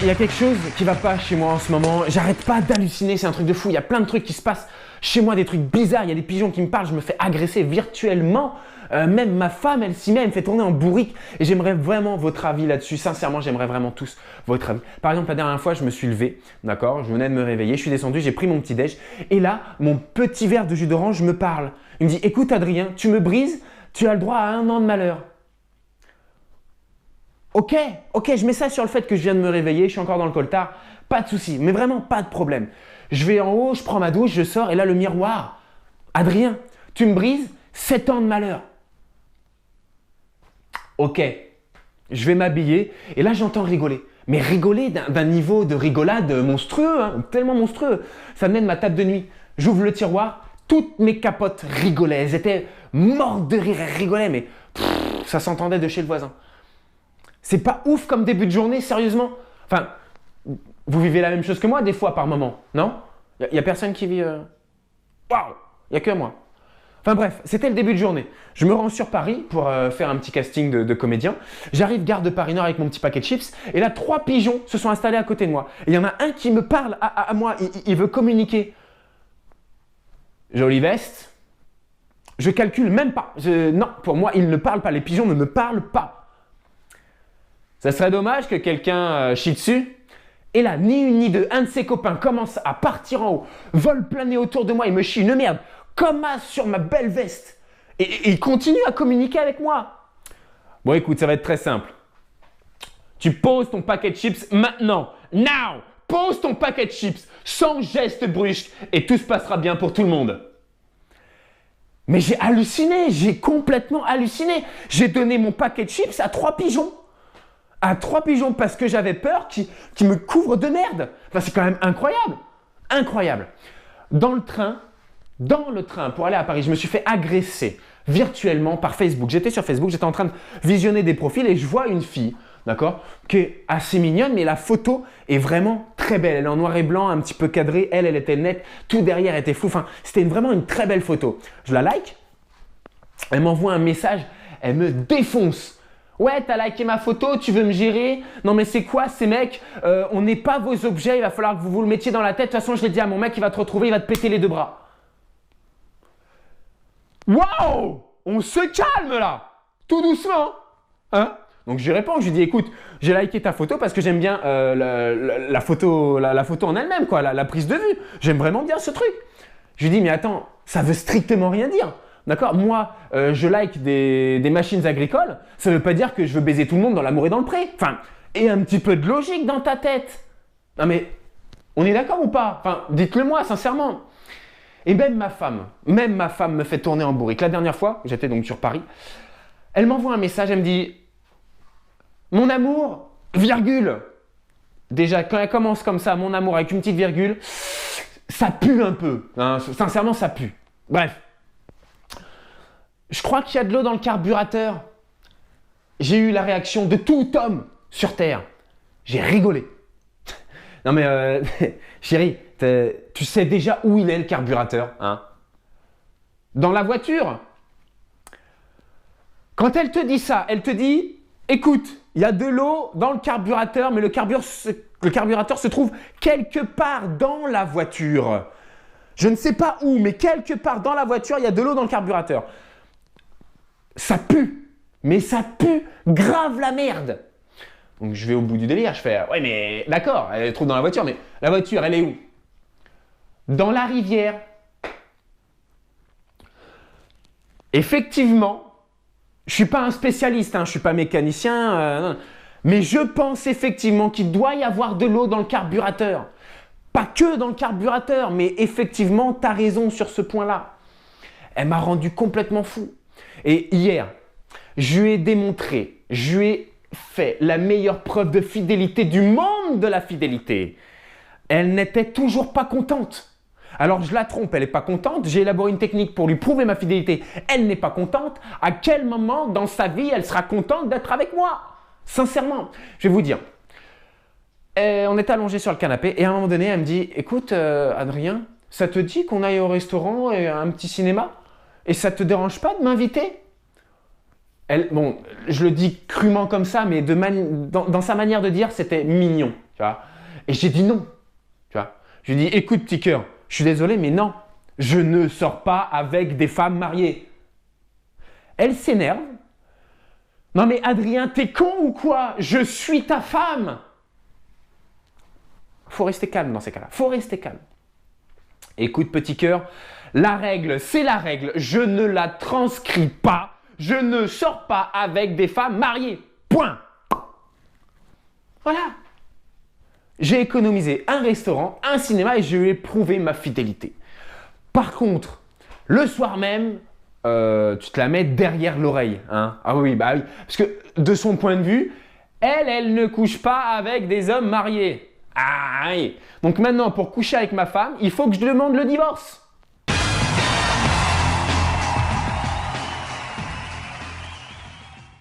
il y a quelque chose qui va pas chez moi en ce moment. J'arrête pas d'halluciner, c'est un truc de fou. Il y a plein de trucs qui se passent chez moi, des trucs bizarres. Il y a des pigeons qui me parlent, je me fais agresser virtuellement. Même ma femme, elle s'y met, elle me fait tourner en bourrique. Et j'aimerais vraiment votre avis là-dessus. Sincèrement, j'aimerais vraiment tous votre avis. Par exemple, la dernière fois, je me suis levé, d'accord? Je venais de me réveiller, je suis descendu, j'ai pris mon petit déj. Et là, mon petit verre de jus d'orange me parle. Il me dit, écoute Adrien, tu me brises, tu as le droit à 1 an de malheur. Ok, je mets ça sur le fait que je viens de me réveiller, je suis encore dans le coltard, pas de souci, mais vraiment pas de problème. Je vais en haut, je prends ma douche, je sors et là le miroir. Adrien, tu me brises, 7 ans de malheur. Ok, je vais m'habiller et là j'entends rigoler. Mais rigoler d'un niveau de rigolade monstrueux, hein, tellement monstrueux. Ça venait de ma table de nuit. J'ouvre le tiroir, toutes mes capotes rigolaient. Elles étaient mortes de rire, elles rigolaient, mais ça s'entendait de chez le voisin. C'est pas ouf comme début de journée, sérieusement? Enfin, vous vivez la même chose que moi des fois par moment, non? Il n'y a personne qui vit... Waouh! Il n'y a que moi. Enfin bref, c'était le début de journée. Je me rends sur Paris pour faire un petit casting de comédien. J'arrive gare de Paris Nord avec mon petit paquet de chips. Et là, 3 pigeons se sont installés à côté de moi. Et il y en a un qui me parle à moi. Il veut communiquer. Jolie veste. Je calcule même pas. Non, pour moi, il ne parle pas. Les pigeons ne me parlent pas. Ça serait dommage que quelqu'un chie dessus. Et là, ni une ni deux, un de ses copains commence à partir en haut, vole planer autour de moi, il me chie une merde, comme as sur ma belle veste. Et il continue à communiquer avec moi. Bon, écoute, ça va être très simple. Tu poses ton paquet de chips maintenant. Now! Pose ton paquet de chips, sans geste brusque, et tout se passera bien pour tout le monde. Mais j'ai halluciné, j'ai complètement halluciné. J'ai donné mon paquet de chips à 3 pigeons. À 3 pigeons parce que j'avais peur qu'ils me couvrent de merde. Enfin, c'est quand même incroyable. Incroyable. Dans le train pour aller à Paris, je me suis fait agresser virtuellement par Facebook. J'étais sur Facebook, j'étais en train de visionner des profils et je vois une fille, d'accord, qui est assez mignonne, mais la photo est vraiment très belle. Elle est en noir et blanc, un petit peu cadrée. Elle était nette. Tout derrière était flou. Enfin, c'était vraiment une très belle photo. Je la like. Elle m'envoie un message. Elle me défonce. Ouais, t'as liké ma photo, tu veux me gérer? Non mais c'est quoi ces mecs? On n'est pas vos objets, il va falloir que vous le mettiez dans la tête. De toute façon, je l'ai dit à mon mec, il va te retrouver, il va te péter les 2 bras. Waouh! On se calme là! Tout doucement! Hein? Donc je lui réponds, je lui dis écoute, j'ai liké ta photo parce que j'aime bien la photo en elle-même, quoi, la prise de vue. J'aime vraiment bien ce truc. Je lui dis mais attends, ça veut strictement rien dire. D'accord? Moi, je like des machines agricoles, ça ne veut pas dire que je veux baiser tout le monde dans l'amour et dans le pré. Enfin, et un petit peu de logique dans ta tête. Non mais, on est d'accord ou pas? Enfin, dites-le moi, sincèrement. Et même ma femme me fait tourner en bourrique. La dernière fois, j'étais donc sur Paris, elle m'envoie un message, elle me dit « Mon amour, virgule ». Déjà, quand elle commence comme ça, « Mon amour » avec une petite virgule, ça pue un peu. Hein, sincèrement, ça pue. Bref. Je crois qu'il y a de l'eau dans le carburateur. J'ai eu la réaction de tout homme sur Terre. J'ai rigolé. Non mais chérie, tu sais déjà où il est le carburateur, hein? Dans la voiture. Quand elle te dit ça, elle te dit, écoute, il y a de l'eau dans le carburateur, mais le carburateur se trouve quelque part dans la voiture. Je ne sais pas où, mais quelque part dans la voiture, il y a de l'eau dans le carburateur. Ça pue, mais ça pue grave la merde. Donc je vais au bout du délire, je fais ouais mais d'accord, elle se trouve dans la voiture, mais la voiture elle est où? Dans la rivière. Effectivement, je suis pas un spécialiste, hein, je suis pas mécanicien, mais je pense effectivement qu'il doit y avoir de l'eau dans le carburateur. Pas que dans le carburateur, mais effectivement, tu as raison sur ce point-là. Elle m'a rendu complètement fou. Et hier, je lui ai démontré, je lui ai fait la meilleure preuve de fidélité du monde de la fidélité. Elle n'était toujours pas contente. Alors je la trompe, elle n'est pas contente, j'ai élaboré une technique pour lui prouver ma fidélité. Elle n'est pas contente. À quel moment dans sa vie elle sera contente d'être avec moi? Sincèrement, je vais vous dire. On était allongés sur le canapé et à un moment donné, elle me dit « Écoute Adrien, ça te dit qu'on aille au restaurant et à un petit cinéma? Et ça te dérange pas de m'inviter ?» Bon, je le dis crûment comme ça, mais dans sa manière de dire, c'était mignon. Tu vois. Et j'ai dit non. Tu vois. Je lui ai dit, écoute petit cœur, je suis désolé, mais non, je ne sors pas avec des femmes mariées. Elle s'énerve. Non mais Adrien, t'es con ou quoi? Je suis ta femme. Faut rester calme dans ces cas-là. Faut rester calme. Écoute petit cœur, la règle, c'est la règle. Je ne la transcris pas. Je ne sors pas avec des femmes mariées. Point. Voilà. J'ai économisé un restaurant, un cinéma et je lui ai prouvé ma fidélité. Par contre, le soir même, tu te la mets derrière l'oreille. Hein. Ah oui, bah oui. Parce que de son point de vue, elle ne couche pas avec des hommes mariés. Ah oui. Donc maintenant, pour coucher avec ma femme, il faut que je demande le divorce.